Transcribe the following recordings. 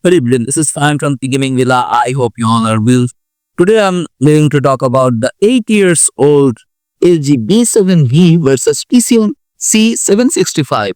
Good evening. This is Fan from the Gaming Villa. I hope you all are well. Today I'm going to talk about the 8 years old LG B7V versus TCL C765.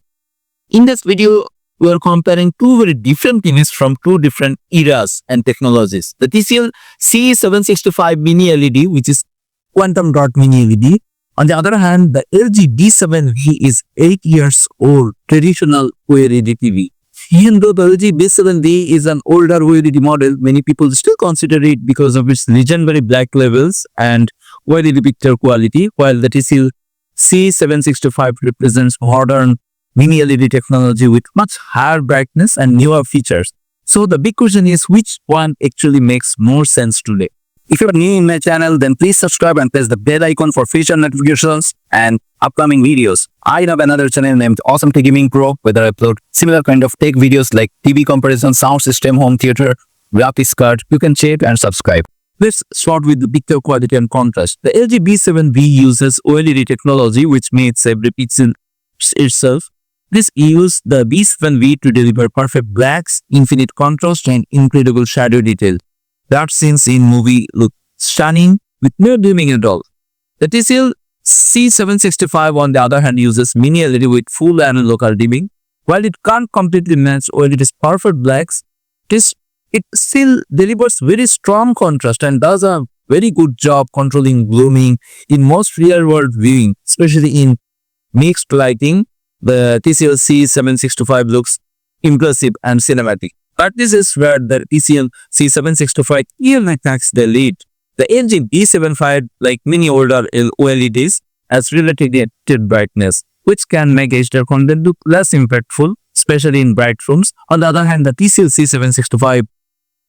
In this video, we are comparing two very different TVs from two different eras and technologies. The TCL C765 mini LED, which is quantum dot mini LED. On the other hand, the LG B7V is 8 years old traditional OLED TV. Even though the LG B7V is an older OLED model, many people still consider it because of its legendary black levels and OLED picture quality, while the TCL C765 represents modern mini LED technology with much higher brightness and newer features. So the big question is, which one actually makes more sense today? If you are new in my channel, then please subscribe and press the bell icon for future notifications and upcoming videos. I have another channel named Awesome Tech Gaming Pro, where I upload similar kind of tech videos like TV comparison, sound system, home theater, graphics card. You can check and subscribe. Let's start with the picture quality and contrast. The LG B7V uses OLED technology, which makes every pixel itself. This uses the B7V to deliver perfect blacks, infinite contrast, and incredible shadow detail. That scenes in movie look stunning with no dimming at all. The TCL C765 on the other hand uses mini LED with full and local dimming. While it can't completely match OLED's perfect blacks, it still delivers very strong contrast and does a very good job controlling blooming in most real-world viewing, especially in mixed lighting. The TCL C765 looks impressive and cinematic. But this is where the TCL C765 clearly takes the lead. The LG B7V, like many older OLEDs, has relatively brightness, which can make HDR content look less impactful, especially in bright rooms. On the other hand, the TCL C765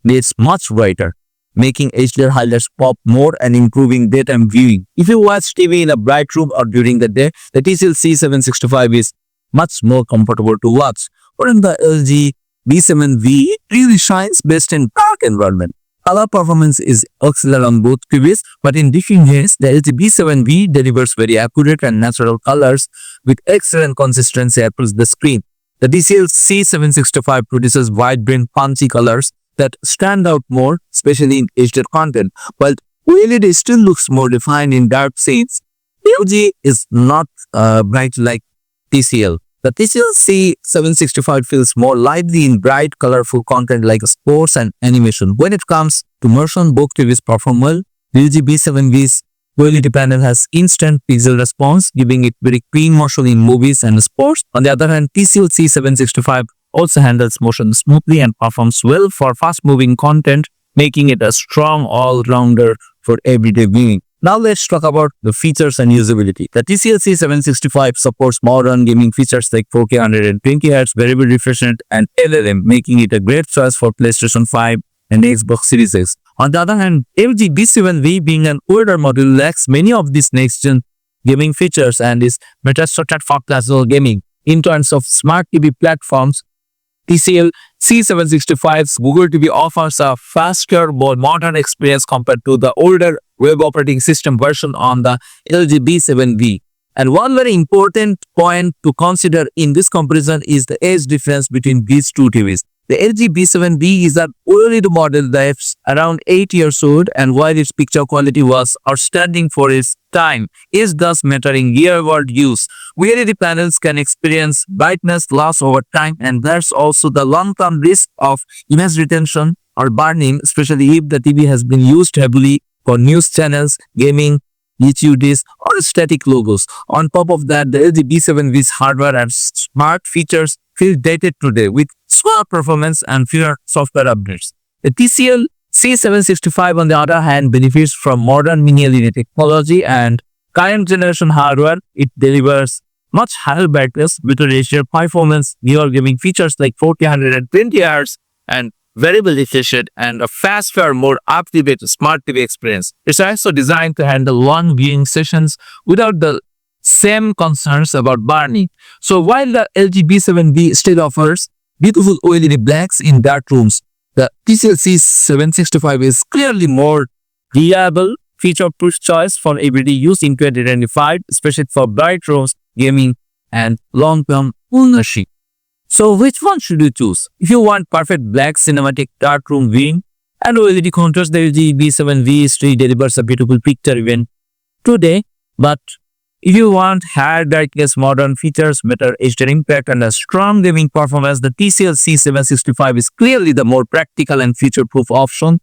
is much brighter, making HDR highlights pop more and improving daytime viewing. If you watch TV in a bright room or during the day, the TCL C765 is much more comfortable to watch. Or in the LG B7V really shines best in dark environment. Color performance is excellent on both TVs, but in different ways, the LG B7V delivers very accurate and natural colors with excellent consistency across the screen. The TCL C765 produces vibrant, punchy colors that stand out more, especially in HDR content, while OLED still looks more defined in dark scenes. LG is not bright like TCL. The TCL C765 feels more lively in bright, colorful content like sports and animation. When it comes to motion, both TVs perform well. The LG B7V's OLED panel has instant pixel response, giving it very clean motion in movies and sports. On the other hand, TCL C765 also handles motion smoothly and performs well for fast-moving content, making it a strong all-rounder for everyday viewing. Now let's talk about the features and usability. The TCL C765 supports modern gaming features like 4K 120Hz, variable refresh rate, and LLM, making it a great choice for PlayStation 5 and Xbox Series X. On the other hand, LG B7V, being an older model, lacks many of these next-gen gaming features and is better suited for casual gaming. In terms of smart TV platforms, TCL C765's Google TV offers a faster, more modern experience compared to the older web operating system version on the LG B7V. And one very important point to consider in this comparison is the age difference between these two TVs. The LG B7V is an OLED model that's around 8 years old, and while its picture quality was outstanding for its time, age does matter in real-world use. OLED panels can experience brightness loss over time, and there's also the long-term risk of image retention or burning, especially if the TV has been used heavily for news channels, gaming, HUDs, or static logos. On top of that, the LG B7V's hardware and smart features feel dated today with slower performance and fewer software updates. The TCL C765 on the other hand benefits from modern mini LED technology and current generation hardware. It delivers much higher brightness, better HDR performance, newer gaming features like 4K 120Hz and variable refresh rate, and a faster, more up-to-date smart TV experience. It's also designed to handle long viewing sessions without the same concerns about burning. So while the LG B7V still offers beautiful OLED blacks in dark rooms, the TCL C765 is clearly more reliable, feature-proof choice for everyday use in 2025, especially for bright rooms, gaming, and long-term ownership. So which one should you choose? If you want perfect black cinematic dark room viewing and OLED contrast, the LG B7V still delivers a beautiful picture even today. But if you want higher brightness, modern features, better HDR impact, and a strong gaming performance, the TCL C765 is clearly the more practical and future-proof option.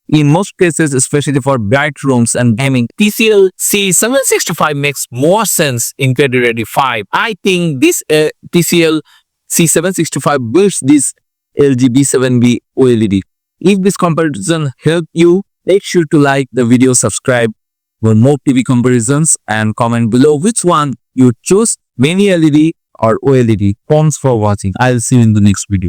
In most cases, especially for bright rooms and gaming, TCL C765 makes more sense in 2025. I think this TCL C765 builds this LG B7V OLED. If this comparison helped you, make sure to like the video, subscribe for more TV comparisons, and comment below which one you choose, mini LED or OLED. Thanks for watching. I'll see you in the next video.